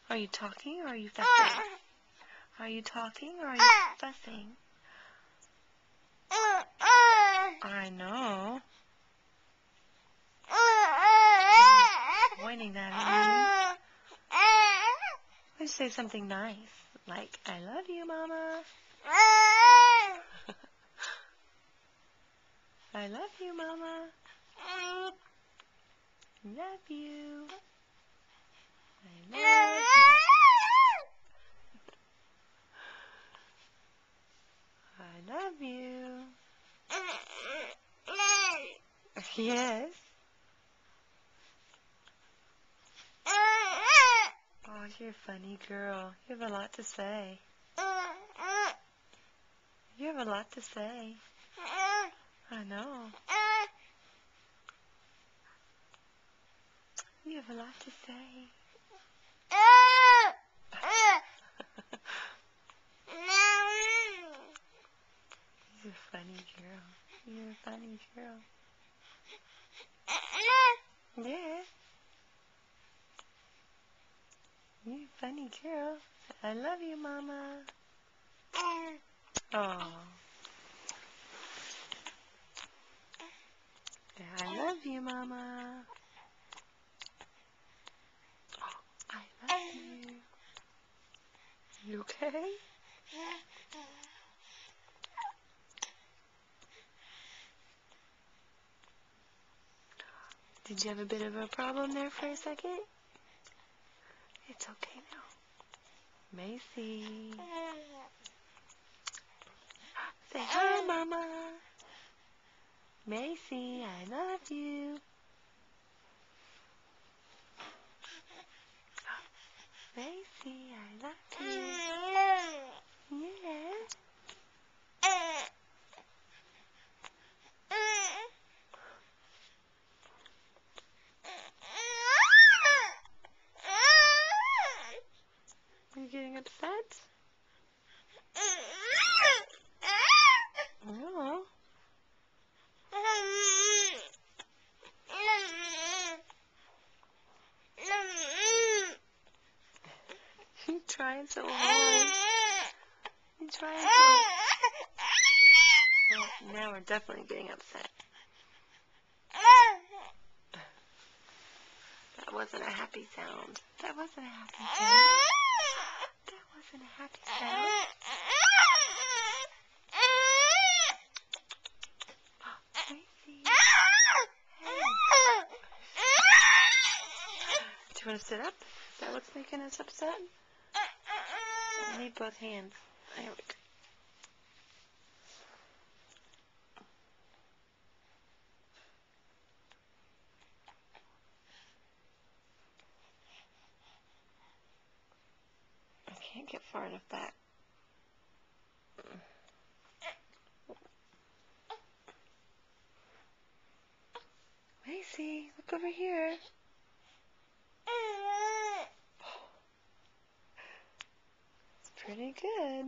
Are you talking or are you fussing? Are you talking or are you fussing? I know. Pointing that at me. Let's say something nice, like, I love you, Mama. I love you, Mama. Love you. I love you. I love you. Yes. Oh, you're a funny girl. You have a lot to say. You have a lot to say. I know. You have a lot to say. You're a funny girl. You're a funny girl. Yeah. You're a funny girl. I love you, Mama. Oh. I love you, Mama. I love you. You okay? Did you have a bit of a problem there for a second? It's okay now. Macy. Say hi, Mama. Macy, I love you. Macy, I love you. Yeah. Are you getting upset? No. You're trying so hard. You're trying so hard. Well, now we're definitely getting upset. That wasn't a happy sound. That wasn't a happy sound. That wasn't a happy sound. Macy. Hey. Do you want to sit up? Is that what's making us upset? I need both hands. There we go. I can't get far enough back. Macy, look over here. It's pretty good.